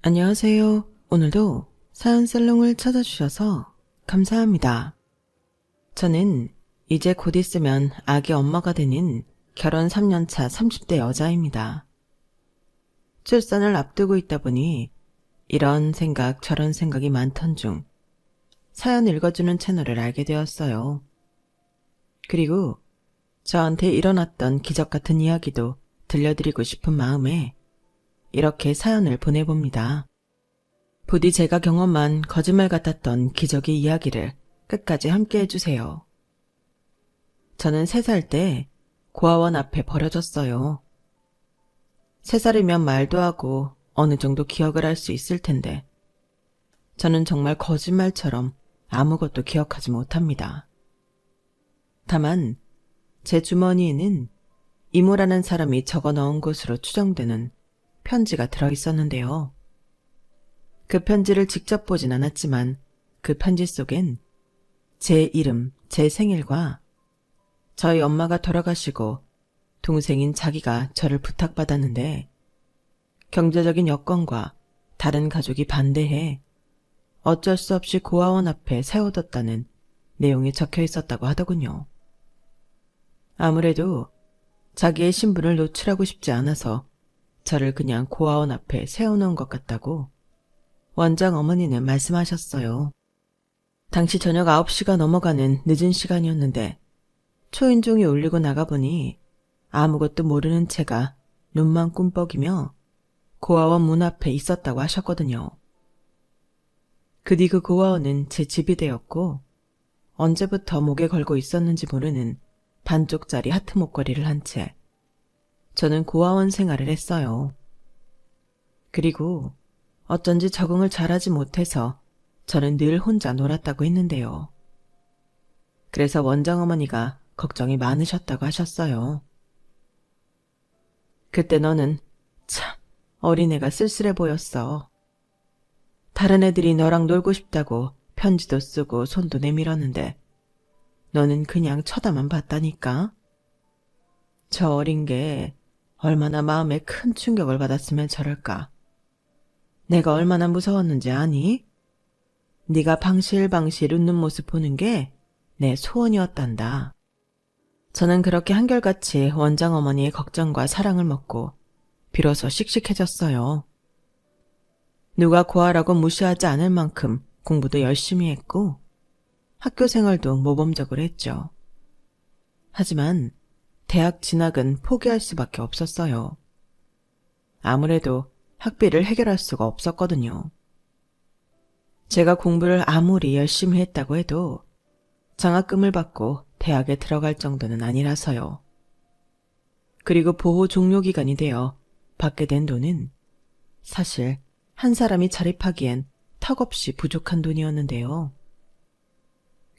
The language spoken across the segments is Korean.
안녕하세요. 오늘도 사연 살롱을 찾아주셔서 감사합니다. 저는 이제 곧 있으면 아기 엄마가 되는 결혼 3년차 30대 여자입니다. 출산을 앞두고 있다 보니 이런 생각 저런 생각이 많던 중 사연 읽어주는 채널을 알게 되었어요. 그리고 저한테 일어났던 기적 같은 이야기도 들려드리고 싶은 마음에 이렇게 사연을 보내봅니다. 부디 제가 경험한 거짓말 같았던 기적의 이야기를 끝까지 함께 해주세요. 저는 3살 때 고아원 앞에 버려졌어요. 3살이면 말도 하고 어느 정도 기억을 할 수 있을 텐데 저는 정말 거짓말처럼 아무것도 기억하지 못합니다. 다만 제 주머니에는 이모라는 사람이 적어 넣은 것으로 추정되는 편지가 들어있었는데요. 그 편지를 직접 보진 않았지만 그 편지 속엔 제 이름, 제 생일과 저희 엄마가 돌아가시고 동생인 자기가 저를 부탁받았는데 경제적인 여건과 다른 가족이 반대해 어쩔 수 없이 고아원 앞에 세워뒀다는 내용이 적혀 있었다고 하더군요. 아무래도 자기의 신분을 노출하고 싶지 않아서 저를 그냥 고아원 앞에 세워놓은 것 같다고 원장 어머니는 말씀하셨어요. 당시 저녁 9시가 넘어가는 늦은 시간이었는데 초인종이 울리고 나가보니 아무것도 모르는 채가 눈만 꿈뻑이며 고아원 문 앞에 있었다고 하셨거든요. 그 뒤 그 고아원은 제 집이 되었고 언제부터 목에 걸고 있었는지 모르는 반쪽짜리 하트 목걸이를 한 채 저는 고아원 생활을 했어요. 그리고 어쩐지 적응을 잘하지 못해서 저는 늘 혼자 놀았다고 했는데요. 그래서 원장어머니가 걱정이 많으셨다고 하셨어요. 그때 너는 참 어린애가 쓸쓸해 보였어. 다른 애들이 너랑 놀고 싶다고 편지도 쓰고 손도 내밀었는데 너는 그냥 쳐다만 봤다니까. 저 어린 게 얼마나 마음에 큰 충격을 받았으면 저럴까. 내가 얼마나 무서웠는지 아니? 네가 방실방실 웃는 모습 보는 게 내 소원이었단다. 저는 그렇게 한결같이 원장어머니의 걱정과 사랑을 먹고 비로소 씩씩해졌어요. 누가 고아라고 무시하지 않을 만큼 공부도 열심히 했고 학교 생활도 모범적으로 했죠. 하지만 대학 진학은 포기할 수밖에 없었어요. 아무래도 학비를 해결할 수가 없었거든요. 제가 공부를 아무리 열심히 했다고 해도 장학금을 받고 대학에 들어갈 정도는 아니라서요. 그리고 보호 종료기간이 되어 받게 된 돈은 사실 한 사람이 자립하기엔 턱없이 부족한 돈이었는데요.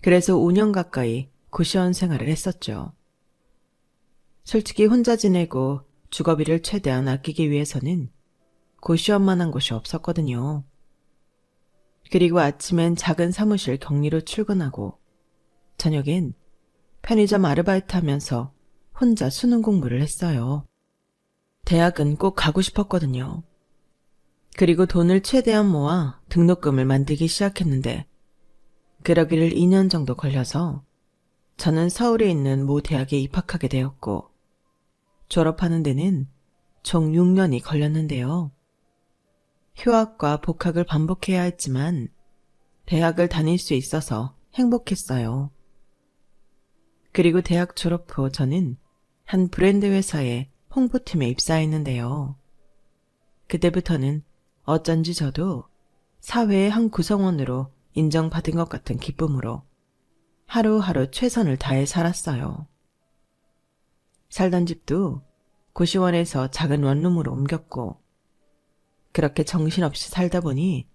그래서 5년 가까이 고시원 생활을 했었죠. 솔직히 혼자 지내고 주거비를 최대한 아끼기 위해서는 고시원만한 곳이 없었거든요. 그리고 아침엔 작은 사무실 격리로 출근하고 저녁엔 편의점 아르바이트 하면서 혼자 수능 공부를 했어요. 대학은 꼭 가고 싶었거든요. 그리고 돈을 최대한 모아 등록금을 만들기 시작했는데 그러기를 2년 정도 걸려서 저는 서울에 있는 모 대학에 입학하게 되었고 졸업하는 데는 총 6년이 걸렸는데요. 휴학과 복학을 반복해야 했지만 대학을 다닐 수 있어서 행복했어요. 그리고 대학 졸업 후 저는 한 브랜드 회사의 홍보팀에 입사했는데요. 그때부터는 어쩐지 저도 사회의 한 구성원으로 인정받은 것 같은 기쁨으로 하루하루 최선을 다해 살았어요. 살던 집도 고시원에서 작은 원룸으로 옮겼고 그렇게 정신없이 살다 보니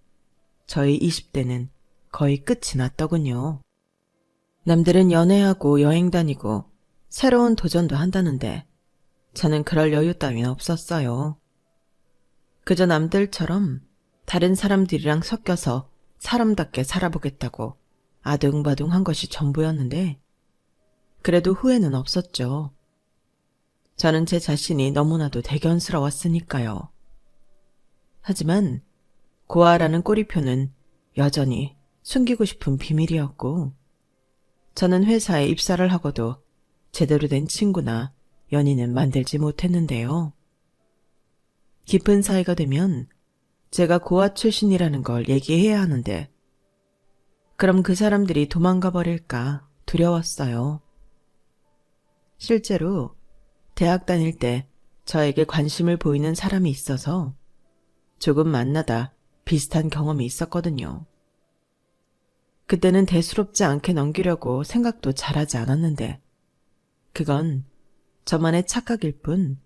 저희 20대는 거의 끝이 났더군요. 남들은 연애하고 여행 다니고 새로운 도전도 한다는데 저는 그럴 여유 따윈 없었어요. 그저 남들처럼 다른 사람들이랑 섞여서 사람답게 살아보겠다고 아둥바둥한 것이 전부였는데 그래도 후회는 없었죠. 저는 제 자신이 너무나도 대견스러웠으니까요. 하지만 고아라는 꼬리표는 여전히 숨기고 싶은 비밀이었고, 저는 회사에 입사를 하고도 제대로 된 친구나 연인은 만들지 못했는데요. 깊은 사이가 되면 제가 고아 출신이라는 걸 얘기해야 하는데, 그럼 그 사람들이 도망가 버릴까 두려웠어요. 실제로 대학 다닐 때 저에게 관심을 보이는 사람이 있어서 조금 만나다 비슷한 경험이 있었거든요. 그때는 대수롭지 않게 넘기려고 생각도 잘하지 않았는데, 그건 저만의 착각일 뿐,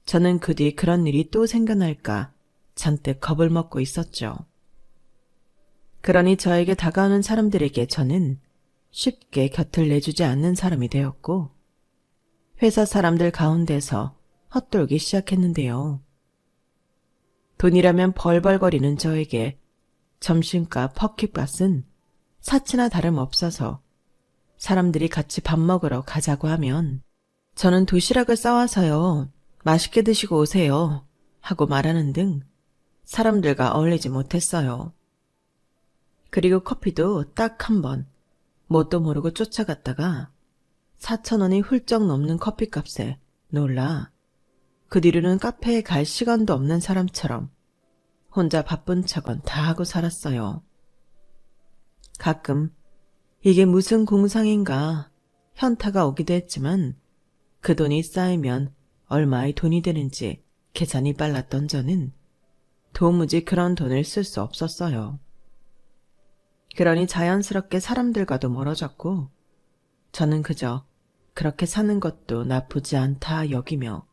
저는 그 뒤 그런 일이 또 생겨날까 잔뜩 겁을 먹고 있었죠. 그러니 저에게 다가오는 사람들에게 저는 쉽게 곁을 내주지 않는 사람이 되었고, 회사 사람들 가운데서 헛돌기 시작했는데요. 돈이라면 벌벌거리는 저에게 점심값, 퍼킷값은 사치나 다름없어서 사람들이 같이 밥 먹으러 가자고 하면 저는 도시락을 싸와서요, 맛있게 드시고 오세요 하고 말하는 등 사람들과 어울리지 못했어요. 그리고 커피도 딱 한 번 뭣도 모르고 쫓아갔다가 4,000원이 훌쩍 넘는 커피값에 놀라 그 뒤로는 카페에 갈 시간도 없는 사람처럼 혼자 바쁜 척은 다 하고 살았어요. 가끔 이게 무슨 공상인가 현타가 오기도 했지만 그 돈이 쌓이면 얼마의 돈이 되는지 계산이 빨랐던 저는 도무지 그런 돈을 쓸 수 없었어요. 그러니 자연스럽게 사람들과도 멀어졌고, 저는 그저 그렇게 사는 것도 나쁘지 않다 여기며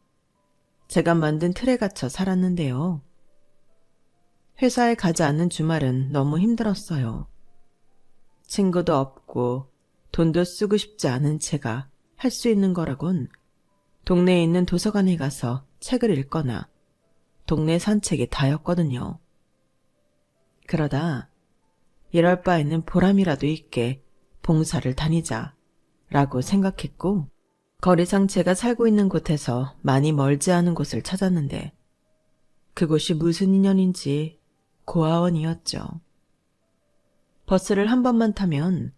제가 만든 틀에 갇혀 살았는데요. 회사에 가지 않는 주말은 너무 힘들었어요. 친구도 없고 돈도 쓰고 싶지 않은 제가 할 수 있는 거라곤 동네에 있는 도서관에 가서 책을 읽거나 동네 산책이 다였거든요. 그러다 이럴 바에는 보람이라도 있게 봉사를 다니자 라고 생각했고, 거리상 제가 살고 있는 곳에서 많이 멀지 않은 곳을 찾았는데 그곳이 무슨 인연인지 고아원이었죠. 버스를 한 번만 타면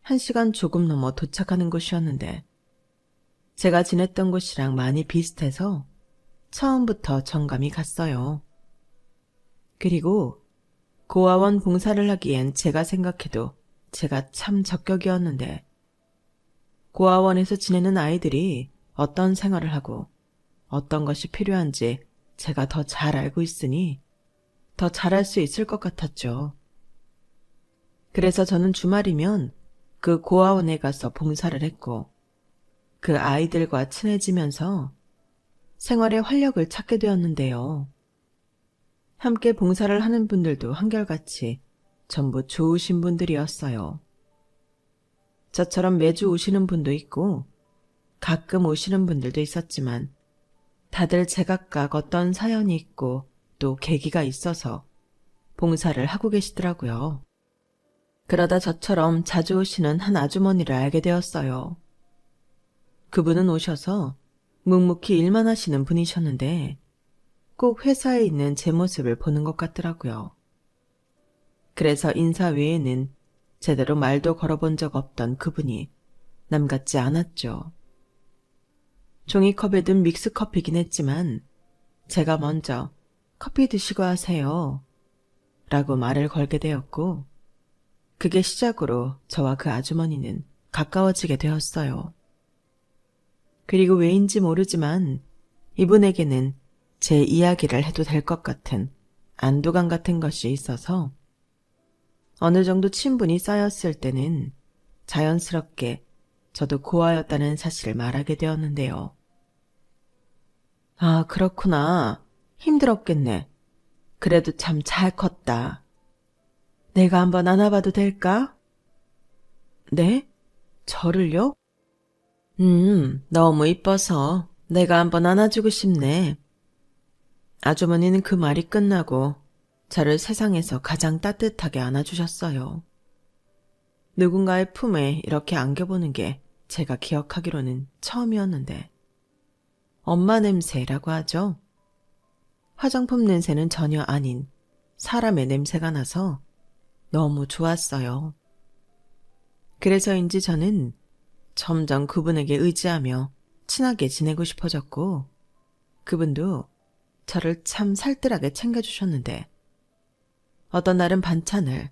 1시간 조금 넘어 도착하는 곳이었는데 제가 지냈던 곳이랑 많이 비슷해서 처음부터 정감이 갔어요. 그리고 고아원 봉사를 하기엔 제가 생각해도 제가 참 적격이었는데, 고아원에서 지내는 아이들이 어떤 생활을 하고 어떤 것이 필요한지 제가 더 잘 알고 있으니 더 잘할 수 있을 것 같았죠. 그래서 저는 주말이면 그 고아원에 가서 봉사를 했고, 그 아이들과 친해지면서 생활에 활력을 찾게 되었는데요. 함께 봉사를 하는 분들도 한결같이 전부 좋으신 분들이었어요. 저처럼 매주 오시는 분도 있고 가끔 오시는 분들도 있었지만 다들 제각각 어떤 사연이 있고 또 계기가 있어서 봉사를 하고 계시더라고요. 그러다 저처럼 자주 오시는 한 아주머니를 알게 되었어요. 그분은 오셔서 묵묵히 일만 하시는 분이셨는데 꼭 회사에 있는 제 모습을 보는 것 같더라고요. 그래서 인사 외에는 제대로 말도 걸어본 적 없던 그분이 남 같지 않았죠. 종이컵에 든 믹스커피긴 했지만 제가 먼저 커피 드시고 하세요 라고 말을 걸게 되었고, 그게 시작으로 저와 그 아주머니는 가까워지게 되었어요. 그리고 왜인지 모르지만 이분에게는 제 이야기를 해도 될 것 같은 안도감 같은 것이 있어서 어느 정도 친분이 쌓였을 때는 자연스럽게 저도 고아였다는 사실을 말하게 되었는데요. 아, 그렇구나. 힘들었겠네. 그래도 참 잘 컸다. 내가 한번 안아봐도 될까? 네? 저를요? 너무 이뻐서 내가 한번 안아주고 싶네. 아주머니는 그 말이 끝나고 저를 세상에서 가장 따뜻하게 안아주셨어요. 누군가의 품에 이렇게 안겨보는 게 제가 기억하기로는 처음이었는데, 엄마 냄새라고 하죠. 화장품 냄새는 전혀 아닌 사람의 냄새가 나서 너무 좋았어요. 그래서인지 저는 점점 그분에게 의지하며 친하게 지내고 싶어졌고, 그분도 저를 참 살뜰하게 챙겨주셨는데, 어떤 날은 반찬을,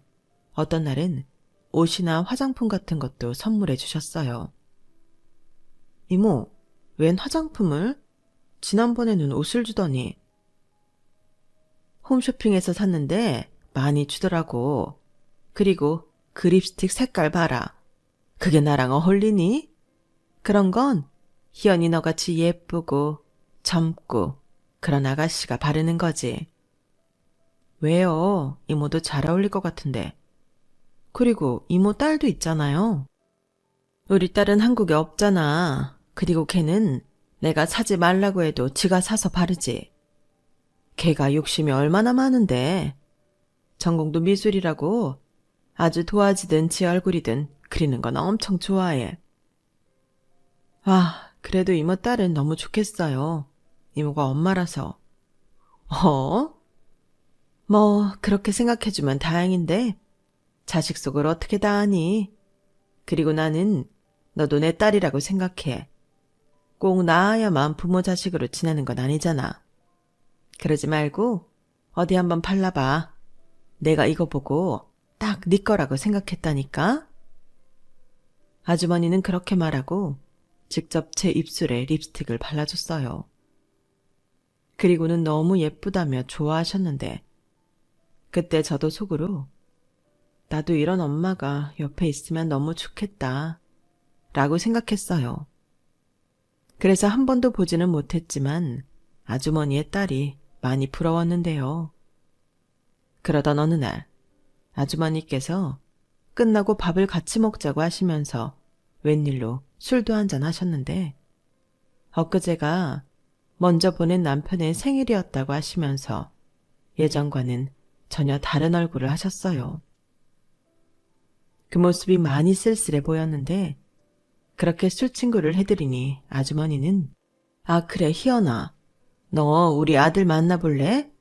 어떤 날은 옷이나 화장품 같은 것도 선물해 주셨어요. 이모, 웬 화장품을? 지난번에는 옷을 주더니. 홈쇼핑에서 샀는데 많이 주더라고. 그리고 그 립스틱 색깔 봐라. 그게 나랑 어울리니? 그런 건 희연이 너같이 예쁘고 젊고 그런 아가씨가 바르는 거지. 왜요? 이모도 잘 어울릴 것 같은데. 그리고 이모 딸도 있잖아요. 우리 딸은 한국에 없잖아. 그리고 걔는 내가 사지 말라고 해도 지가 사서 바르지. 걔가 욕심이 얼마나 많은데. 전공도 미술이라고 아주 도화지든 지 얼굴이든 그리는 건 엄청 좋아해. 아, 그래도 이모 딸은 너무 좋겠어요. 이모가 엄마라서. 어? 뭐 그렇게 생각해주면 다행인데 자식 속을 어떻게 다 아니? 그리고 나는 너도 내 딸이라고 생각해. 꼭 낳아야만 부모 자식으로 지내는 건 아니잖아. 그러지 말고 어디 한번 발라봐. 내가 이거 보고 딱 네 거라고 생각했다니까? 아주머니는 그렇게 말하고 직접 제 입술에 립스틱을 발라줬어요. 그리고는 너무 예쁘다며 좋아하셨는데 그때 저도 속으로 나도 이런 엄마가 옆에 있으면 너무 좋겠다 라고 생각했어요. 그래서 한 번도 보지는 못했지만 아주머니의 딸이 많이 부러웠는데요. 그러던 어느 날 아주머니께서 끝나고 밥을 같이 먹자고 하시면서 웬일로 술도 한잔 하셨는데 엊그제가 먼저 보낸 남편의 생일이었다고 하시면서 예전과는 전혀 다른 얼굴을 하셨어요. 그 모습이 많이 쓸쓸해 보였는데 그렇게 술친구를 해드리니 아주머니는 아 그래 희연아 너 우리 아들 만나볼래?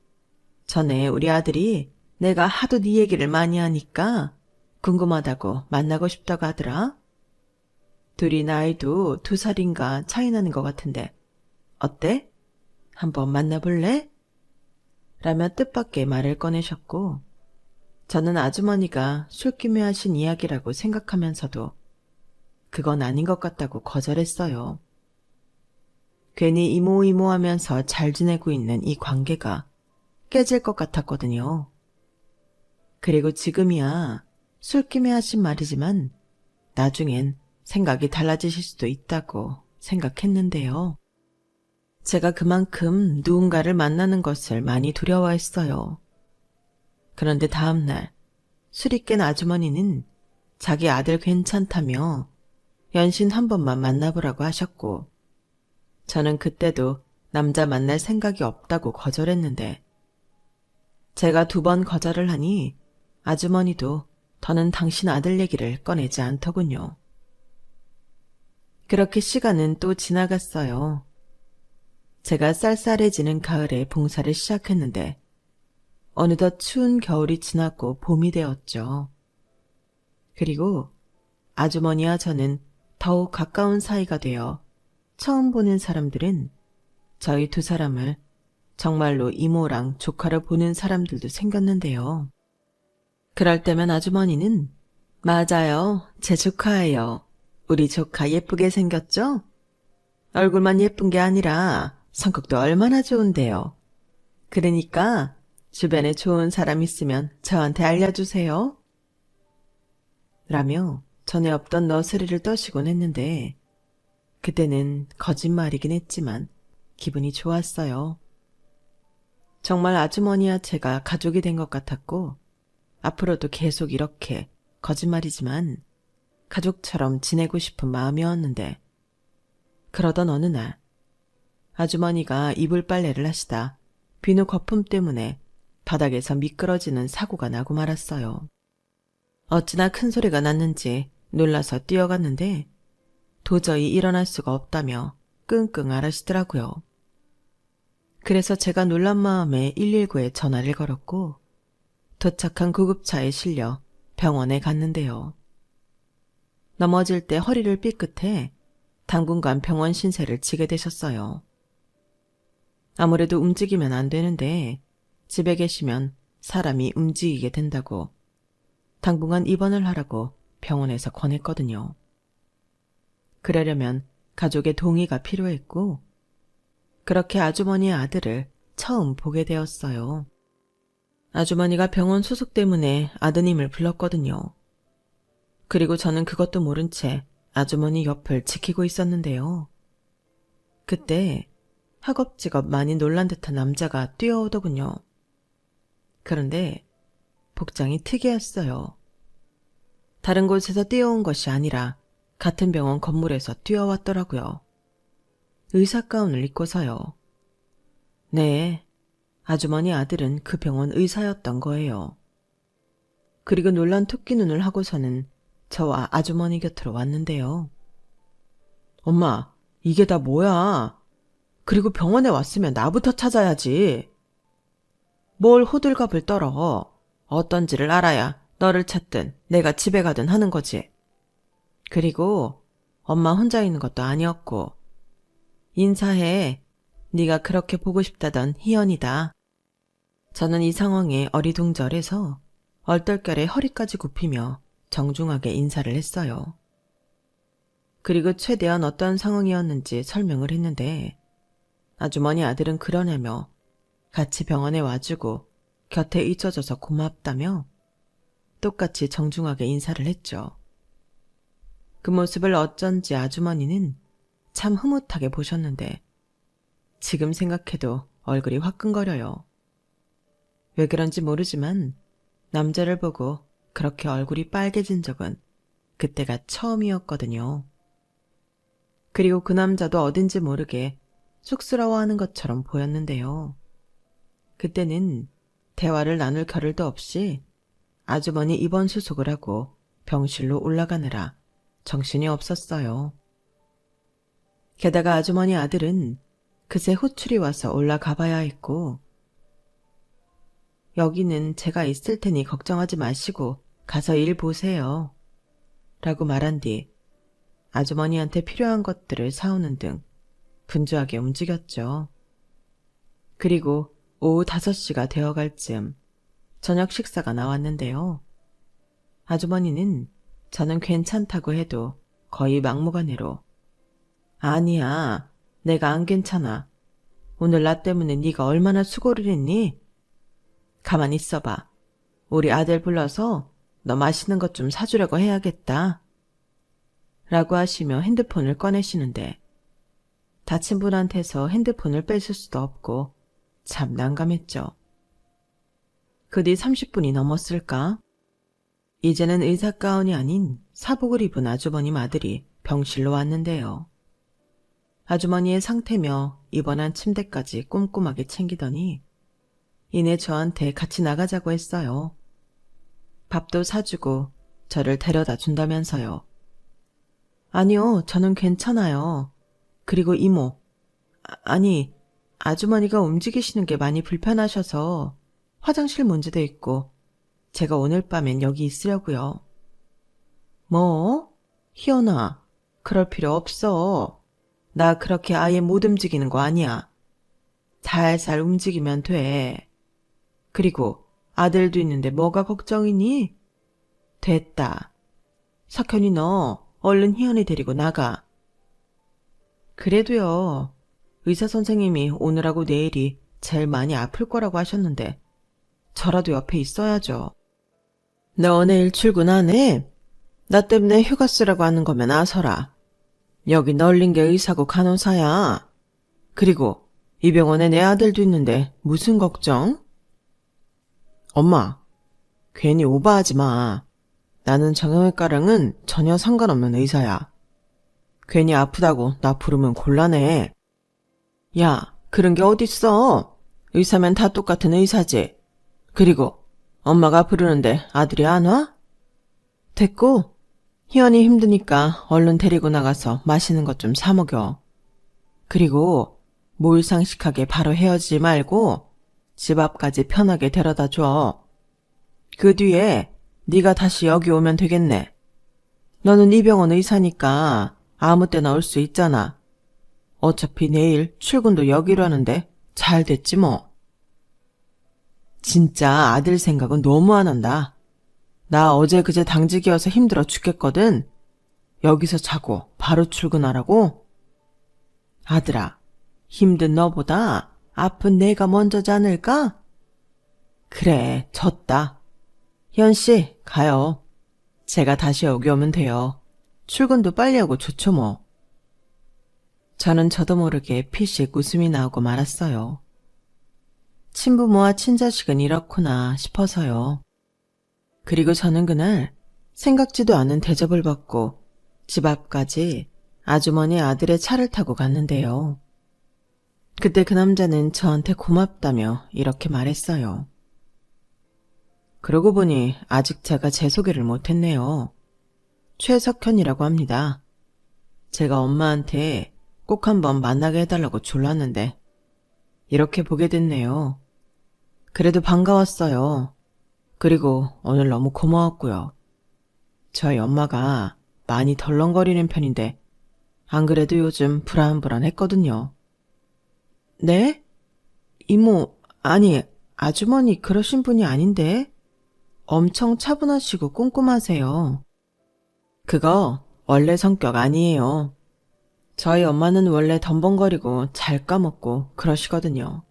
전에 우리 아들이 내가 하도 네 얘기를 많이 하니까 궁금하다고 만나고 싶다고 하더라. 둘이 나이도 2살인가 차이 나는 것 같은데 어때? 한번 만나볼래? 라며 뜻밖의 말을 꺼내셨고 저는 아주머니가 술김에 하신 이야기라고 생각하면서도 그건 아닌 것 같다고 거절했어요. 괜히 이모 하면서 잘 지내고 있는 이 관계가 깨질 것 같았거든요. 그리고 지금이야 술김에 하신 말이지만 나중엔 생각이 달라지실 수도 있다고 생각했는데요. 제가 그만큼 누군가를 만나는 것을 많이 두려워했어요. 그런데 다음날 술이 깬 아주머니는 자기 아들 괜찮다며 연신 한 번만 만나보라고 하셨고 저는 그때도 남자 만날 생각이 없다고 거절했는데 제가 2번 거절을 하니 아주머니도 더는 당신 아들 얘기를 꺼내지 않더군요. 그렇게 시간은 또 지나갔어요. 제가 쌀쌀해지는 가을에 봉사를 시작했는데 어느덧 추운 겨울이 지났고 봄이 되었죠. 그리고 아주머니와 저는 더욱 가까운 사이가 되어 처음 보는 사람들은 저희 2사람을 정말로 이모랑 조카로 보는 사람들도 생겼는데요. 그럴 때면 아주머니는 맞아요. 제 조카예요. 우리 조카 예쁘게 생겼죠? 얼굴만 예쁜 게 아니라 성격도 얼마나 좋은데요. 그러니까 주변에 좋은 사람 있으면 저한테 알려주세요. 라며 전에 없던 너스리를 떠시곤 했는데 그때는 거짓말이긴 했지만 기분이 좋았어요. 정말 아주머니와 제가 가족이 된 것 같았고 앞으로도 계속 이렇게 거짓말이지만 가족처럼 지내고 싶은 마음이었는데 그러던 어느 날 아주머니가 이불 빨래를 하시다 비누 거품 때문에 바닥에서 미끄러지는 사고가 나고 말았어요. 어찌나 큰 소리가 났는지 놀라서 뛰어갔는데 도저히 일어날 수가 없다며 끙끙 앓으시더라고요. 그래서 제가 놀란 마음에 119에 전화를 걸었고 도착한 구급차에 실려 병원에 갔는데요. 넘어질 때 허리를 삐끗해 당분간 병원 신세를 지게 되셨어요. 아무래도 움직이면 안 되는데 집에 계시면 사람이 움직이게 된다고 당분간 입원을 하라고 병원에서 권했거든요. 그러려면 가족의 동의가 필요했고 그렇게 아주머니의 아들을 처음 보게 되었어요. 아주머니가 병원 수속 때문에 아드님을 불렀거든요. 그리고 저는 그것도 모른 채 아주머니 옆을 지키고 있었는데요. 그때 허겁지겁 많이 놀란 듯한 남자가 뛰어오더군요. 그런데 복장이 특이했어요. 다른 곳에서 뛰어온 것이 아니라 같은 병원 건물에서 뛰어왔더라고요. 의사 가운을 입고서요. 네, 아주머니 아들은 그 병원 의사였던 거예요. 그리고 놀란 토끼 눈을 하고서는 저와 아주머니 곁으로 왔는데요. 엄마, 이게 다 뭐야? 그리고 병원에 왔으면 나부터 찾아야지. 뭘 호들갑을 떨어. 어떤지를 알아야 너를 찾든 내가 집에 가든 하는 거지. 그리고 엄마 혼자 있는 것도 아니었고. 인사해. 네가 그렇게 보고 싶다던 희연이다. 저는 이 상황에 어리둥절해서 얼떨결에 허리까지 굽히며 정중하게 인사를 했어요. 그리고 최대한 어떤 상황이었는지 설명을 했는데 아주머니 아들은 그러냐며 같이 병원에 와주고 곁에 있어줘서 고맙다며 똑같이 정중하게 인사를 했죠. 그 모습을 어쩐지 아주머니는 참 흐뭇하게 보셨는데 지금 생각해도 얼굴이 화끈거려요. 왜 그런지 모르지만 남자를 보고 그렇게 얼굴이 빨개진 적은 그때가 처음이었거든요. 그리고 그 남자도 어딘지 모르게 쑥스러워하는 것처럼 보였는데요. 그때는 대화를 나눌 겨를도 없이 아주머니 입원 수속을 하고 병실로 올라가느라 정신이 없었어요. 게다가 아주머니 아들은 그새 호출이 와서 올라가 봐야 했고 여기는 제가 있을 테니 걱정하지 마시고 가서 일 보세요. 라고 말한 뒤 아주머니한테 필요한 것들을 사오는 등 분주하게 움직였죠. 그리고 오후 5시가 되어갈 즈음 저녁 식사가 나왔는데요. 아주머니는 저는 괜찮다고 해도 거의 막무가내로 아니야, 내가 안 괜찮아. 오늘 나 때문에 네가 얼마나 수고를 했니? 가만히 있어봐. 우리 아들 불러서 너 맛있는 것 좀 사주려고 해야겠다. 라고 하시며 핸드폰을 꺼내시는데 다친 분한테서 핸드폰을 뺏을 수도 없고 참 난감했죠. 그 뒤 30분이 넘었을까? 이제는 의사 가운이 아닌 사복을 입은 아주버님 아들이 병실로 왔는데요. 아주머니의 상태며 입원한 침대까지 꼼꼼하게 챙기더니 이내 저한테 같이 나가자고 했어요. 밥도 사주고 저를 데려다 준다면서요. 아니요, 저는 괜찮아요. 그리고 이모, 아니, 아주머니가 움직이시는 게 많이 불편하셔서 화장실 문제도 있고 제가 오늘 밤엔 여기 있으려고요. 뭐? 희연아, 그럴 필요 없어. 나 그렇게 아예 못 움직이는 거 아니야. 살살 움직이면 돼. 그리고 아들도 있는데 뭐가 걱정이니? 됐다. 석현이 너 얼른 희연이 데리고 나가. 그래도요. 의사 선생님이 오늘하고 내일이 제일 많이 아플 거라고 하셨는데 저라도 옆에 있어야죠. 너 내일 출근 안 해? 나 때문에 휴가 쓰라고 하는 거면 아서라. 여기 널린 게 의사고 간호사야. 그리고 이 병원에 내 아들도 있는데 무슨 걱정? 엄마, 괜히 오버하지 마. 나는 정형외과랑은 전혀 상관없는 의사야. 괜히 아프다고 나 부르면 곤란해. 야, 그런 게 어딨어. 의사면 다 똑같은 의사지. 그리고 엄마가 부르는데 아들이 안 와? 됐고, 희연이 힘드니까 얼른 데리고 나가서 맛있는 것 좀 사 먹여. 그리고 몰상식하게 바로 헤어지지 말고 집 앞까지 편하게 데려다 줘. 그 뒤에 네가 다시 여기 오면 되겠네. 너는 이 병원 의사니까 아무 때나 올 수 있잖아. 어차피 내일 출근도 여기로 하는데 잘 됐지 뭐. 진짜 아들 생각은 너무 안 한다. 나 어제 그제 당직이어서 힘들어 죽겠거든. 여기서 자고 바로 출근하라고? 아들아, 힘든 너보다 아픈 내가 먼저지 않을까? 그래, 졌다. 희연씨, 가요. 제가 다시 여기 오면 돼요. 출근도 빨리 하고 좋죠 뭐. 저는 저도 모르게 피식 웃음이 나오고 말았어요. 친부모와 친자식은 이렇구나 싶어서요. 그리고 저는 그날 생각지도 않은 대접을 받고 집 앞까지 아주머니 아들의 차를 타고 갔는데요. 그때 그 남자는 저한테 고맙다며 이렇게 말했어요. 그러고 보니 아직 제가 제 소개를 못했네요. 최석현이라고 합니다. 제가 엄마한테 꼭 한번 만나게 해달라고 졸랐는데 이렇게 보게 됐네요. 그래도 반가웠어요. 그리고 오늘 너무 고마웠고요. 저희 엄마가 많이 덜렁거리는 편인데 안 그래도 요즘 불안불안했거든요. 네? 이모, 아니 아주머니 그러신 분이 아닌데? 엄청 차분하시고 꼼꼼하세요. 그거 원래 성격 아니에요. 저희 엄마는 원래 덤벙거리고 잘 까먹고 그러시거든요.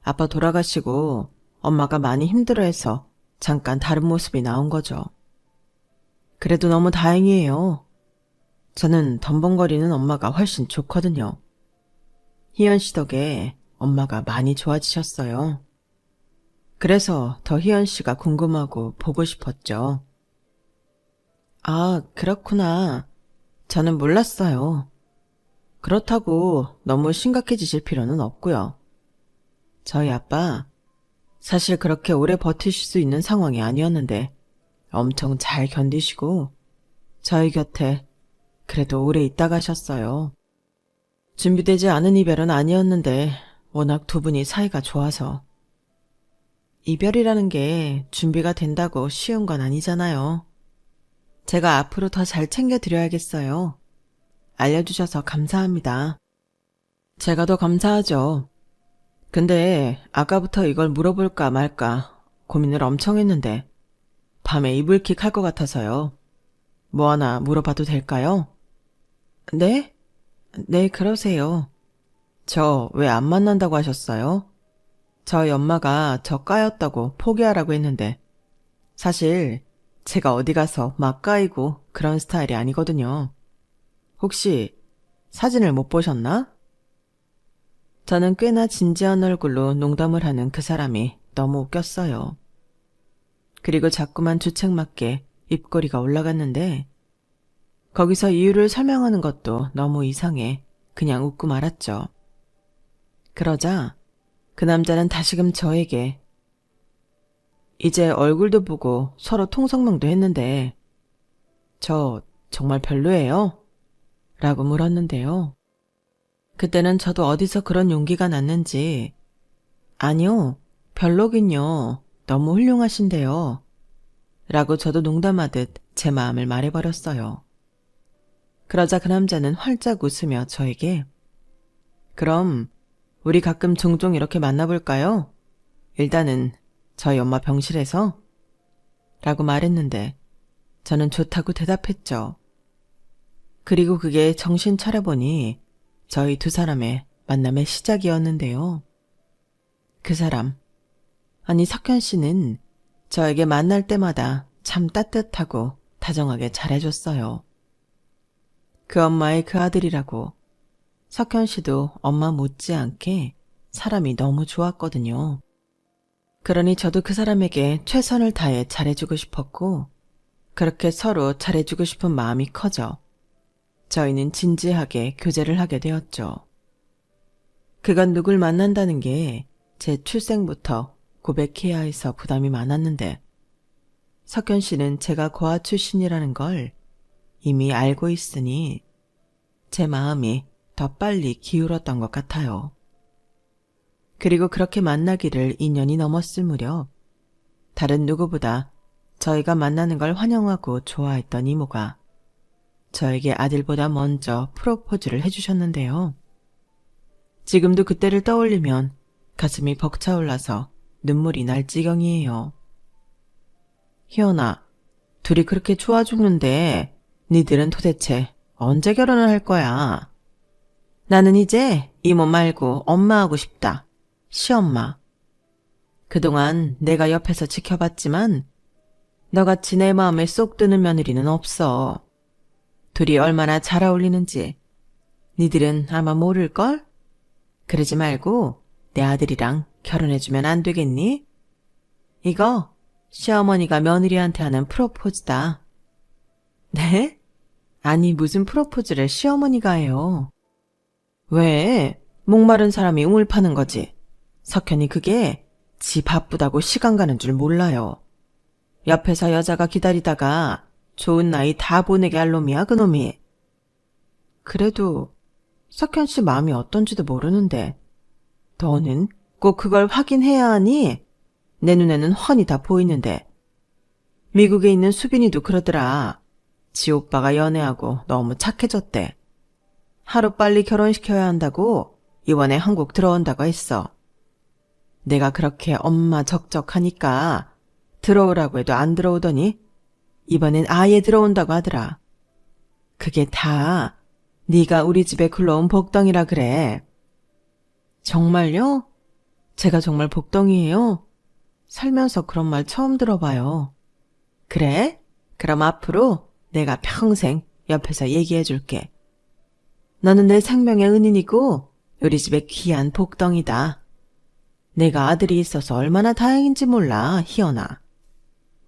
아빠 돌아가시고 엄마가 많이 힘들어해서 잠깐 다른 모습이 나온 거죠. 그래도 너무 다행이에요. 저는 덤벙거리는 엄마가 훨씬 좋거든요. 희연 씨 덕에 엄마가 많이 좋아지셨어요. 그래서 더 희연 씨가 궁금하고 보고 싶었죠. 아, 그렇구나. 저는 몰랐어요. 그렇다고 너무 심각해지실 필요는 없고요. 저희 아빠 사실 그렇게 오래 버티실 수 있는 상황이 아니었는데 엄청 잘 견디시고 저희 곁에 그래도 오래 있다 가셨어요. 준비되지 않은 이별은 아니었는데 워낙 두 분이 사이가 좋아서. 이별이라는 게 준비가 된다고 쉬운 건 아니잖아요. 제가 앞으로 더 잘 챙겨드려야겠어요. 알려주셔서 감사합니다. 제가 더 감사하죠. 근데 아까부터 이걸 물어볼까 말까 고민을 엄청 했는데 밤에 이불킥 할 것 같아서요. 뭐 하나 물어봐도 될까요? 네? 네, 그러세요. 저 왜 안 만난다고 하셨어요? 저희 엄마가 저 까였다고 포기하라고 했는데 사실 제가 어디 가서 막 까이고 그런 스타일이 아니거든요. 혹시 사진을 못 보셨나? 저는 꽤나 진지한 얼굴로 농담을 하는 그 사람이 너무 웃겼어요. 그리고 자꾸만 주책맞게 입꼬리가 올라갔는데 거기서 이유를 설명하는 것도 너무 이상해 그냥 웃고 말았죠. 그러자 그 남자는 다시금 저에게 이제 얼굴도 보고 서로 통성명도 했는데 저 정말 별로예요? 라고 물었는데요. 그때는 저도 어디서 그런 용기가 났는지 아니요, 별로긴요. 너무 훌륭하신데요. 라고 저도 농담하듯 제 마음을 말해버렸어요. 그러자 그 남자는 활짝 웃으며 저에게 그럼 우리 가끔 종종 이렇게 만나볼까요? 일단은 저희 엄마 병실에서? 라고 말했는데 저는 좋다고 대답했죠. 그리고 그게 정신 차려보니 저희 두 사람의 만남의 시작이었는데요. 그 사람, 아니 석현 씨는 저에게 만날 때마다 참 따뜻하고 다정하게 잘해줬어요. 그 엄마의 그 아들이라고 석현 씨도 엄마 못지않게 사람이 너무 좋았거든요. 그러니 저도 그 사람에게 최선을 다해 잘해주고 싶었고 그렇게 서로 잘해주고 싶은 마음이 커져 저희는 진지하게 교제를 하게 되었죠. 그간 누굴 만난다는 게 제 출생부터 고백해야 해서 부담이 많았는데 석현 씨는 제가 고아 출신이라는 걸 이미 알고 있으니 제 마음이 더 빨리 기울었던 것 같아요. 그리고 그렇게 만나기를 2년이 넘었을 무렵 다른 누구보다 저희가 만나는 걸 환영하고 좋아했던 이모가 저에게 아들보다 먼저 프로포즈를 해주셨는데요. 지금도 그때를 떠올리면 가슴이 벅차올라서 눈물이 날 지경이에요. 희연아, 둘이 그렇게 좋아 죽는데 니들은 도대체 언제 결혼을 할 거야? 나는 이제 이모 말고 엄마 하고 싶다. 시엄마. 그동안 내가 옆에서 지켜봤지만 너같이 내 마음에 쏙 드는 며느리는 없어. 둘이 얼마나 잘 어울리는지 니들은 아마 모를걸? 그러지 말고 내 아들이랑 결혼해주면 안 되겠니? 이거 시어머니가 며느리한테 하는 프로포즈다. 네? 아니 무슨 프로포즈를 시어머니가 해요. 왜? 목마른 사람이 우물 파는 거지. 석현이 그게 지 바쁘다고 시간 가는 줄 몰라요. 옆에서 여자가 기다리다가 좋은 나이 다 보내게 할 놈이야 그놈이. 그래도 석현 씨 마음이 어떤지도 모르는데 너는 꼭 그걸 확인해야 하니? 내 눈에는 훤히 다 보이는데. 미국에 있는 수빈이도 그러더라. 지 오빠가 연애하고 너무 착해졌대. 하루빨리 결혼시켜야 한다고 이번에 한국 들어온다고 했어. 내가 그렇게 엄마 적적하니까 들어오라고 해도 안 들어오더니 이번엔 아예 들어온다고 하더라. 그게 다 네가 우리 집에 굴러온 복덩이라 그래. 정말요? 제가 정말 복덩이에요? 살면서 그런 말 처음 들어봐요. 그래? 그럼 앞으로 내가 평생 옆에서 얘기해 줄게. 너는 내 생명의 은인이고 우리 집의 귀한 복덩이다. 내가 아들이 있어서 얼마나 다행인지 몰라, 희연아.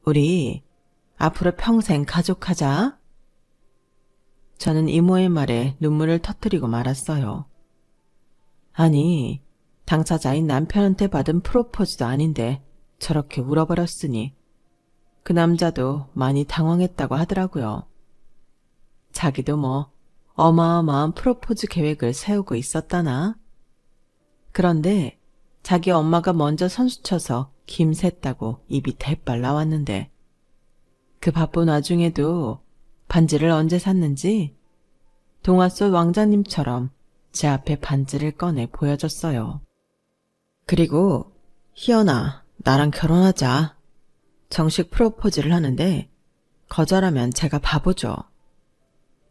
우리 앞으로 평생 가족하자. 저는 이모의 말에 눈물을 터뜨리고 말았어요. 아니, 당사자인 남편한테 받은 프로포즈도 아닌데 저렇게 울어버렸으니 그 남자도 많이 당황했다고 하더라고요. 자기도 뭐 어마어마한 프로포즈 계획을 세우고 있었다나? 그런데 자기 엄마가 먼저 선수쳐서 김샜다고 입이 대빨 나왔는데 그 바쁜 와중에도 반지를 언제 샀는지 동화 속 왕자님처럼 제 앞에 반지를 꺼내 보여줬어요. 그리고 희연아, 나랑 결혼하자. 정식 프로포즈를 하는데 거절하면 제가 바보죠.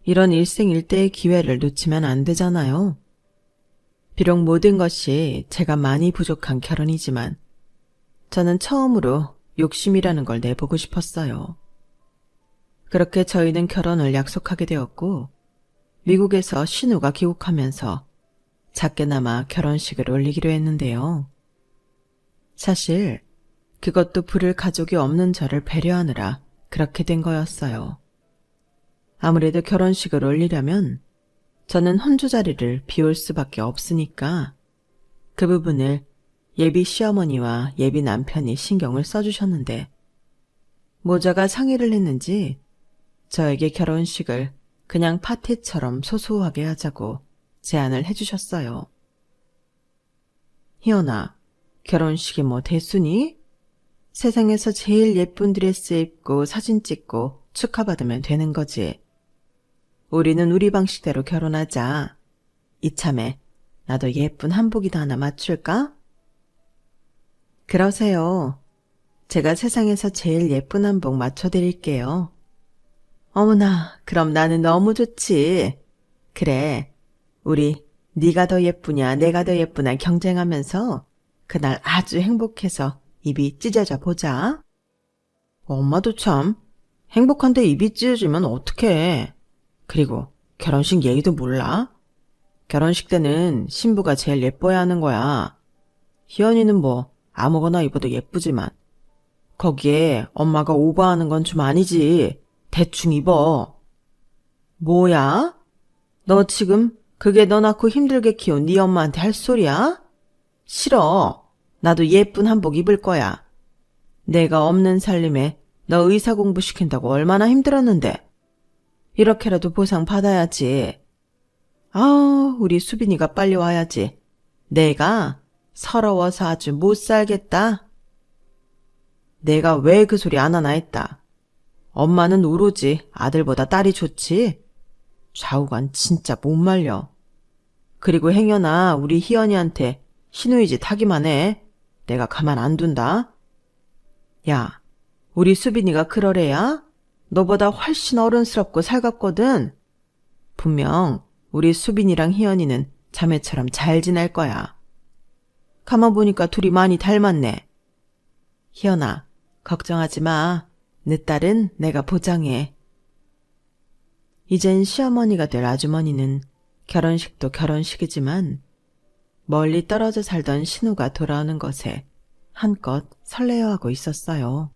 이런 일생일대의 기회를 놓치면 안 되잖아요. 비록 모든 것이 제가 많이 부족한 결혼이지만 저는 처음으로 욕심이라는 걸 내보고 싶었어요. 그렇게 저희는 결혼을 약속하게 되었고 미국에서 신우가 귀국하면서 작게나마 결혼식을 올리기로 했는데요. 사실 그것도 부를 가족이 없는 저를 배려하느라 그렇게 된 거였어요. 아무래도 결혼식을 올리려면 저는 혼주 자리를 비울 수밖에 없으니까 그 부분을 예비 시어머니와 예비 남편이 신경을 써주셨는데 모자가 상의를 했는지 저에게 결혼식을 그냥 파티처럼 소소하게 하자고 제안을 해주셨어요. 희연아, 결혼식이 뭐 대수니? 세상에서 제일 예쁜 드레스 입고 사진 찍고 축하받으면 되는 거지. 우리는 우리 방식대로 결혼하자. 이참에 나도 예쁜 한복이나 하나 맞출까? 그러세요. 제가 세상에서 제일 예쁜 한복 맞춰드릴게요. 어머나, 그럼 나는 너무 좋지. 그래, 우리 네가 더 예쁘냐 내가 더 예쁘냐 경쟁하면서 그날 아주 행복해서 입이 찢어져 보자. 엄마도 참 행복한데 입이 찢어지면 어떡해. 그리고 결혼식 예의도 몰라? 결혼식 때는 신부가 제일 예뻐야 하는 거야. 희연이는 뭐 아무거나 입어도 예쁘지만 거기에 엄마가 오버하는 건 좀 아니지. 대충 입어. 뭐야? 너 지금 그게 너 낳고 힘들게 키운 네 엄마한테 할 소리야? 싫어. 나도 예쁜 한복 입을 거야. 내가 없는 살림에 너 의사 공부 시킨다고 얼마나 힘들었는데. 이렇게라도 보상 받아야지. 아, 우리 수빈이가 빨리 와야지. 내가 서러워서 아주 못 살겠다. 내가 왜 그 소리 안 하나 했다. 엄마는 오로지 아들보다 딸이 좋지. 좌우간 진짜 못 말려. 그리고 행여나 우리 희연이한테 신우이지 타기만 해. 내가 가만 안 둔다. 야, 우리 수빈이가 그러래야? 너보다 훨씬 어른스럽고 살갑거든. 분명 우리 수빈이랑 희연이는 자매처럼 잘 지낼 거야. 가만 보니까 둘이 많이 닮았네. 희연아, 걱정하지 마. 내 딸은 내가 보장해. 이젠 시어머니가 될 아주머니는 결혼식도 결혼식이지만 멀리 떨어져 살던 신우가 돌아오는 것에 한껏 설레어하고 있었어요.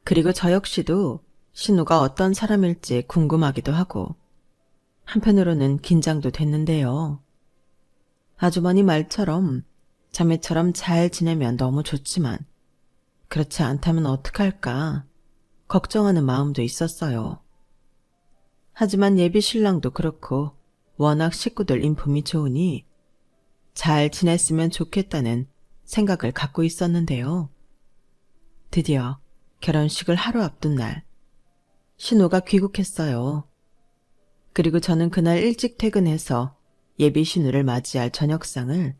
그리고 저 역시도 신우가 어떤 사람일지 궁금하기도 하고 한편으로는 긴장도 됐는데요. 아주머니 말처럼 자매처럼 잘 지내면 너무 좋지만 그렇지 않다면 어떡할까 걱정하는 마음도 있었어요. 하지만 예비 신랑도 그렇고 워낙 식구들 인품이 좋으니 잘 지냈으면 좋겠다는 생각을 갖고 있었는데요. 드디어 결혼식을 하루 앞둔 날, 신우가 귀국했어요. 그리고 저는 그날 일찍 퇴근해서 예비 신우를 맞이할 저녁상을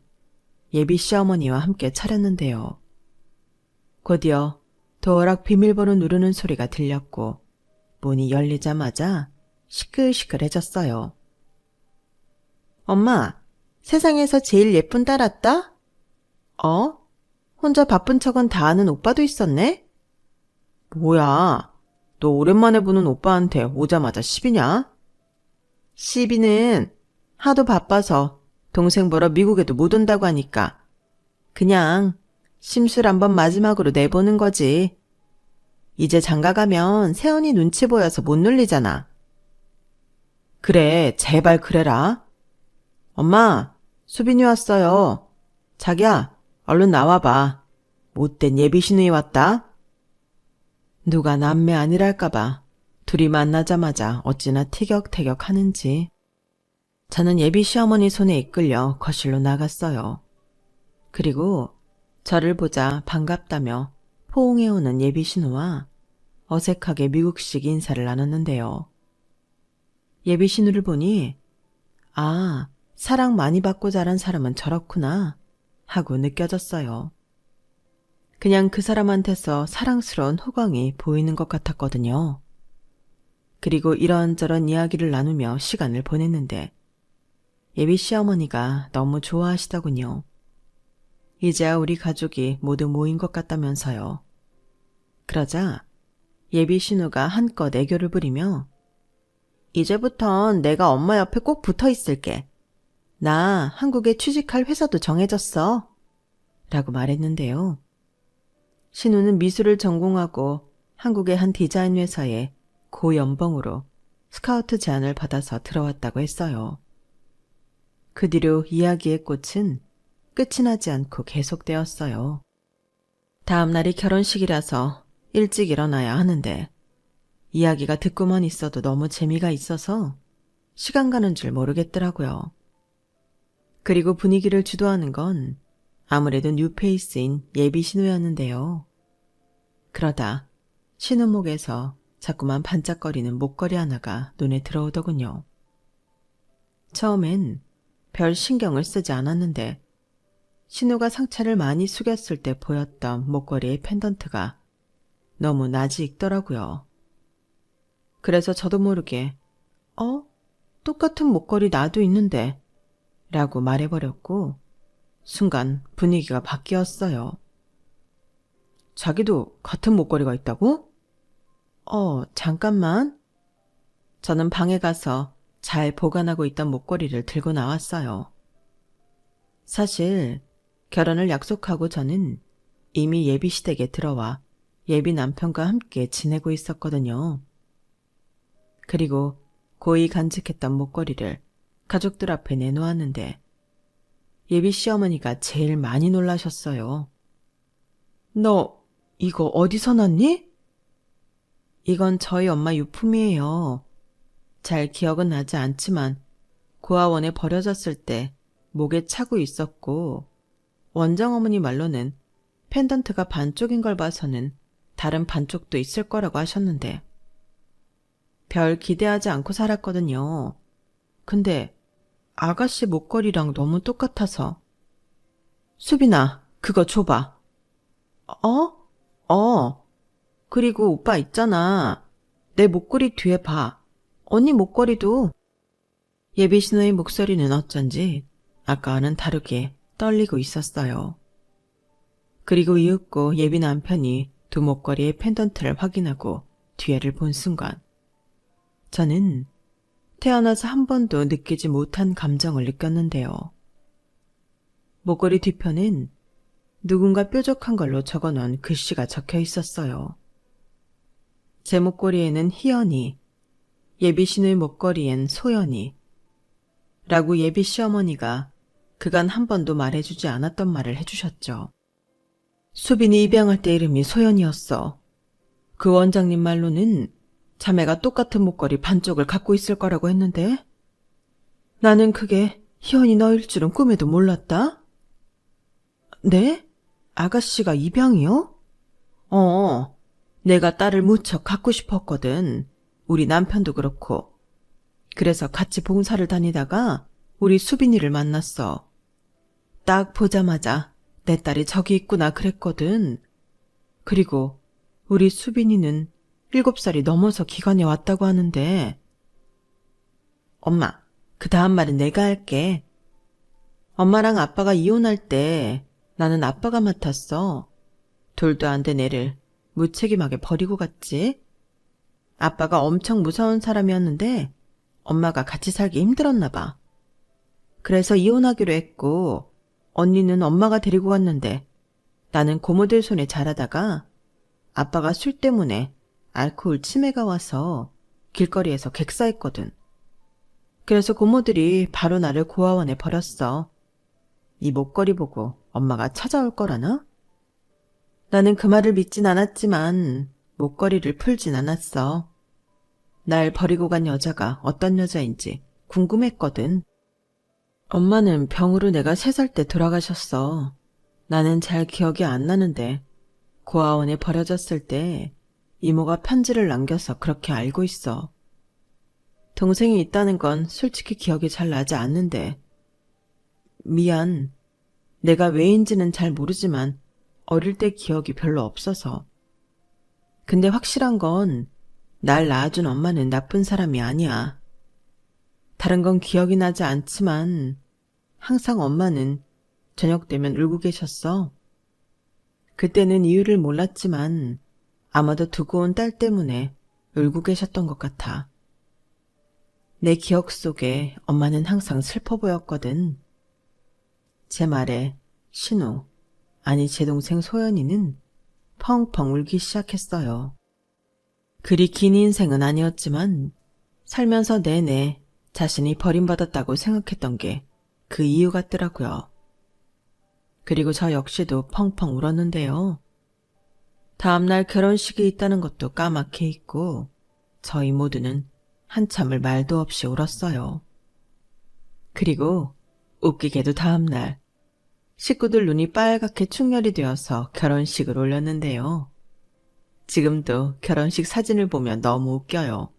예비 시어머니와 함께 차렸는데요. 곧이어 도어락 비밀번호 누르는 소리가 들렸고 문이 열리자마자 시끌시끌해졌어요. 엄마, 세상에서 제일 예쁜 딸 왔다? 어? 혼자 바쁜 척은 다 아는 오빠도 있었네? 뭐야, 너 오랜만에 보는 오빠한테 오자마자 시비냐? 시비는 하도 바빠서 동생 보러 미국에도 못 온다고 하니까 그냥 심술 한번 마지막으로 내보는 거지. 이제 장가가면 세연이 눈치 보여서 못 놀리잖아. 그래, 제발 그래라. 엄마, 수빈이 왔어요. 자기야, 얼른 나와봐. 못된 예비 신우이 왔다. 누가 남매 아니랄까봐 둘이 만나자마자 어찌나 티격태격 하는지. 저는 예비 시어머니 손에 이끌려 거실로 나갔어요. 그리고 저를 보자 반갑다며 포옹해오는 예비 신우와 어색하게 미국식 인사를 나눴는데요. 예비 신우를 보니 아, 사랑 많이 받고 자란 사람은 저렇구나 하고 느껴졌어요. 그냥 그 사람한테서 사랑스러운 호광이 보이는 것 같았거든요. 그리고 이런저런 이야기를 나누며 시간을 보냈는데 예비 시어머니가 너무 좋아하시더군요. 이제야 우리 가족이 모두 모인 것 같다면서요. 그러자 예비 신우가 한껏 애교를 부리며 이제부턴 내가 엄마 옆에 꼭 붙어 있을게. 나 한국에 취직할 회사도 정해졌어. 라고 말했는데요. 신우는 미술을 전공하고 한국의 한 디자인 회사에 고연봉으로 스카우트 제안을 받아서 들어왔다고 했어요. 그 뒤로 이야기의 꽃은 끝이 나지 않고 계속되었어요. 다음 날이 결혼식이라서 일찍 일어나야 하는데 이야기가 듣고만 있어도 너무 재미가 있어서 시간 가는 줄 모르겠더라고요. 그리고 분위기를 주도하는 건 아무래도 뉴페이스인 예비 신우였는데요. 그러다 신우 목에서 자꾸만 반짝거리는 목걸이 하나가 눈에 들어오더군요. 처음엔 별 신경을 쓰지 않았는데 신우가 상체를 많이 숙였을 때 보였던 목걸이의 펜던트가 너무 낯이 익더라고요. 그래서 저도 모르게 똑같은 목걸이 나도 있는데 라고 말해버렸고 순간 분위기가 바뀌었어요. 자기도 같은 목걸이가 있다고? 잠깐만. 저는 방에 가서 잘 보관하고 있던 목걸이를 들고 나왔어요. 사실 결혼을 약속하고 저는 이미 예비 시댁에 들어와 예비 남편과 함께 지내고 있었거든요. 그리고 고이 간직했던 목걸이를 가족들 앞에 내놓았는데 예비 시어머니가 제일 많이 놀라셨어요. 너 이거 어디서 났니? 이건 저희 엄마 유품이에요. 잘 기억은 나지 않지만 고아원에 버려졌을 때 목에 차고 있었고 원장어머니 말로는 펜던트가 반쪽인 걸 봐서는 다른 반쪽도 있을 거라고 하셨는데 별 기대하지 않고 살았거든요. 근데 아가씨 목걸이랑 너무 똑같아서. 수빈아, 그거 줘봐. 그리고 오빠 있잖아. 내 목걸이 뒤에 봐. 언니 목걸이도. 예비 신우의 목소리는 어쩐지 아까와는 다르게 떨리고 있었어요. 그리고 이윽고 예비 남편이 두 목걸이의 펜던트를 확인하고 뒤에를 본 순간 저는 태어나서 한 번도 느끼지 못한 감정을 느꼈는데요. 목걸이 뒤편엔 누군가 뾰족한 걸로 적어놓은 글씨가 적혀 있었어요. 제 목걸이에는 희연이, 예비 신우의 목걸이엔 소연이 라고 예비 시어머니가 그간 한 번도 말해주지 않았던 말을 해주셨죠. 수빈이 입양할 때 이름이 소연이었어. 그 원장님 말로는 자매가 똑같은 목걸이 반쪽을 갖고 있을 거라고 했는데 나는 그게 희연이 너일 줄은 꿈에도 몰랐다. 네? 아가씨가 입양이요? 내가 딸을 무척 갖고 싶었거든. 우리 남편도 그렇고. 그래서 같이 봉사를 다니다가 우리 수빈이를 만났어. 딱 보자마자 내 딸이 저기 있구나 그랬거든. 그리고 우리 수빈이는 7살이 넘어서 기관에 왔다고 하는데. 엄마, 그 다음 말은 내가 할게. 엄마랑 아빠가 이혼할 때 나는 아빠가 맡았어. 둘도 안 된 애를 무책임하게 버리고 갔지. 아빠가 엄청 무서운 사람이었는데 엄마가 같이 살기 힘들었나 봐. 그래서 이혼하기로 했고 언니는 엄마가 데리고 갔는데 나는 고모들 손에 자라다가 아빠가 술 때문에 알코올 치매가 와서 길거리에서 객사했거든. 그래서 고모들이 바로 나를 고아원에 버렸어. 이 목걸이 보고 엄마가 찾아올 거라나? 나는 그 말을 믿진 않았지만 목걸이를 풀진 않았어. 날 버리고 간 여자가 어떤 여자인지 궁금했거든. 엄마는 병으로 내가 3살 때 돌아가셨어. 나는 잘 기억이 안 나는데 고아원에 버려졌을 때 이모가 편지를 남겨서 그렇게 알고 있어. 동생이 있다는 건 솔직히 기억이 잘 나지 않는데. 미안. 내가 왜인지는 잘 모르지만 어릴 때 기억이 별로 없어서. 근데 확실한 건 날 낳아준 엄마는 나쁜 사람이 아니야. 다른 건 기억이 나지 않지만 항상 엄마는 저녁 되면 울고 계셨어. 그때는 이유를 몰랐지만 아마도 두고 온 딸 때문에 울고 계셨던 것 같아. 내 기억 속에 엄마는 항상 슬퍼 보였거든. 제 말에 신우, 아니 제 동생 소연이는 펑펑 울기 시작했어요. 그리 긴 인생은 아니었지만 살면서 내내 자신이 버림받았다고 생각했던 게 그 이유 같더라고요. 그리고 저 역시도 펑펑 울었는데요. 다음날 결혼식이 있다는 것도 까맣게 잊고 저희 모두는 한참을 말도 없이 울었어요. 그리고 웃기게도 다음날 식구들 눈이 빨갛게 충혈이 되어서 결혼식을 올렸는데요. 지금도 결혼식 사진을 보면 너무 웃겨요.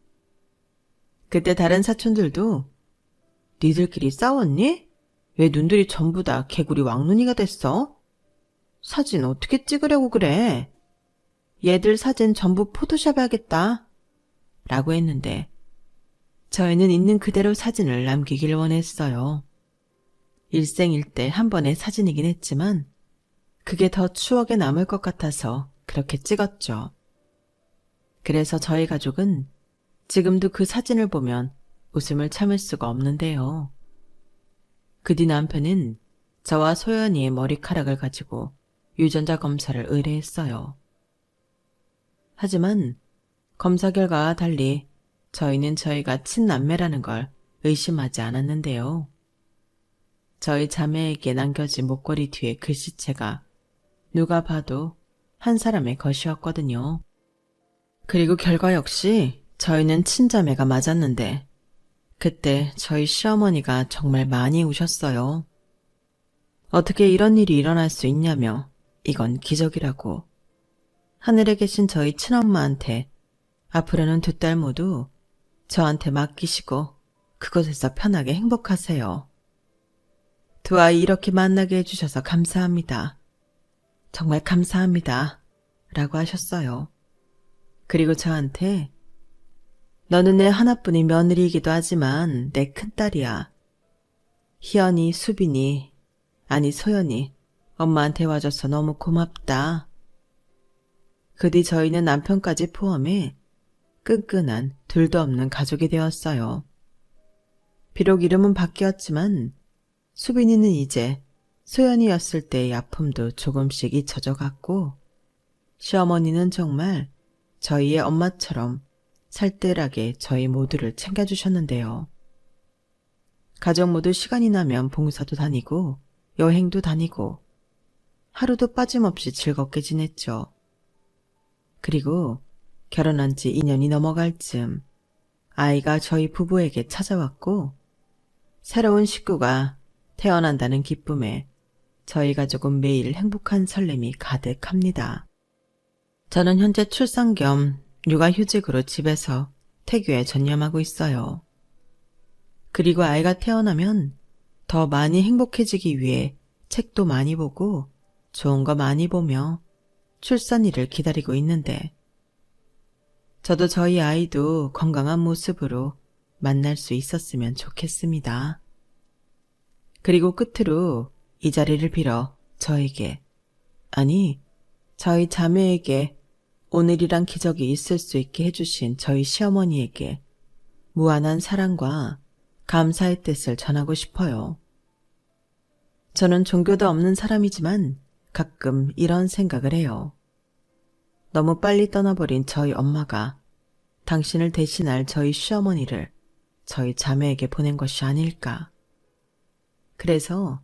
그때 다른 사촌들도 니들끼리 싸웠니? 왜 눈들이 전부 다 개구리 왕눈이가 됐어? 사진 어떻게 찍으려고 그래? 얘들 사진 전부 포토샵 해야겠다. 라고 했는데 저희는 있는 그대로 사진을 남기길 원했어요. 일생일대 한 번의 사진이긴 했지만 그게 더 추억에 남을 것 같아서 그렇게 찍었죠. 그래서 저희 가족은 지금도 그 사진을 보면 웃음을 참을 수가 없는데요. 그 뒤 남편은 저와 소연이의 머리카락을 가지고 유전자 검사를 의뢰했어요. 하지만 검사 결과와 달리 저희는 저희가 친남매라는 걸 의심하지 않았는데요. 저희 자매에게 남겨진 목걸이 뒤에 글씨체가 누가 봐도 한 사람의 것이었거든요. 그리고 결과 역시 저희는 친자매가 맞았는데 그때 저희 시어머니가 정말 많이 우셨어요. 어떻게 이런 일이 일어날 수 있냐며 이건 기적이라고. 하늘에 계신 저희 친엄마한테 앞으로는 두 딸 모두 저한테 맡기시고 그곳에서 편하게 행복하세요. 두 아이 이렇게 만나게 해주셔서 감사합니다. 정말 감사합니다. 라고 하셨어요. 그리고 저한테 너는 내 하나뿐인 며느리이기도 하지만 내 큰딸이야. 희연이, 수빈이, 아니 소연이 엄마한테 와줘서 너무 고맙다. 그 뒤 저희는 남편까지 포함해 끈끈한 둘도 없는 가족이 되었어요. 비록 이름은 바뀌었지만 수빈이는 이제 소연이었을 때의 아픔도 조금씩 잊혀져 갔고 시어머니는 정말 저희의 엄마처럼 살뜰하게 저희 모두를 챙겨주셨는데요. 가족 모두 시간이 나면 봉사도 다니고 여행도 다니고 하루도 빠짐없이 즐겁게 지냈죠. 그리고 결혼한 지 2년이 넘어갈 즈음 아이가 저희 부부에게 찾아왔고 새로운 식구가 태어난다는 기쁨에 저희 가족은 매일 행복한 설렘이 가득합니다. 저는 현재 출산 겸 육아휴직으로 집에서 태교에 전념하고 있어요. 그리고 아이가 태어나면 더 많이 행복해지기 위해 책도 많이 보고 좋은 거 많이 보며 출산일을 기다리고 있는데 저도 저희 아이도 건강한 모습으로 만날 수 있었으면 좋겠습니다. 그리고 끝으로 이 자리를 빌어 저에게, 아니 저희 자매에게 오늘이란 기적이 있을 수 있게 해주신 저희 시어머니에게 무한한 사랑과 감사의 뜻을 전하고 싶어요. 저는 종교도 없는 사람이지만 가끔 이런 생각을 해요. 너무 빨리 떠나버린 저희 엄마가 당신을 대신할 저희 시어머니를 저희 자매에게 보낸 것이 아닐까. 그래서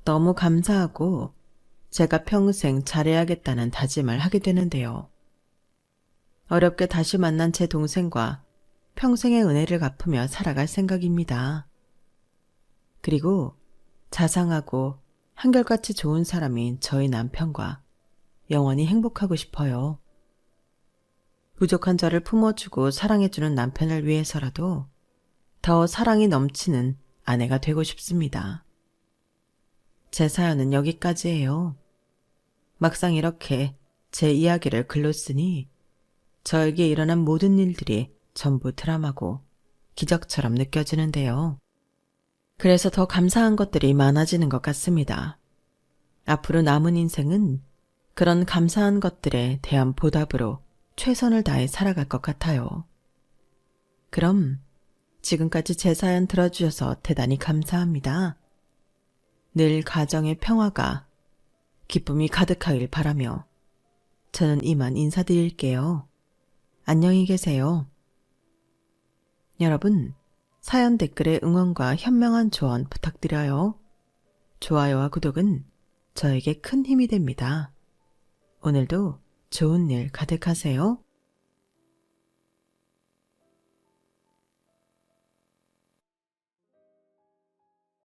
너무 감사하고 제가 평생 잘해야겠다는 다짐을 하게 되는데요. 어렵게 다시 만난 제 동생과 평생의 은혜를 갚으며 살아갈 생각입니다. 그리고 자상하고 한결같이 좋은 사람인 저희 남편과 영원히 행복하고 싶어요. 부족한 저를 품어주고 사랑해주는 남편을 위해서라도 더 사랑이 넘치는 아내가 되고 싶습니다. 제 사연은 여기까지예요. 막상 이렇게 제 이야기를 글로 쓰니 저에게 일어난 모든 일들이 전부 드라마고 기적처럼 느껴지는데요. 그래서 더 감사한 것들이 많아지는 것 같습니다. 앞으로 남은 인생은 그런 감사한 것들에 대한 보답으로 최선을 다해 살아갈 것 같아요. 그럼 지금까지 제 사연 들어주셔서 대단히 감사합니다. 늘 가정의 평화가 기쁨이 가득하길 바라며 저는 이만 인사드릴게요. 안녕히 계세요. 여러분, 사연 댓글에 응원과 현명한 조언 부탁드려요. 좋아요와 구독은 저에게 큰 힘이 됩니다. 오늘도 좋은 일 가득하세요.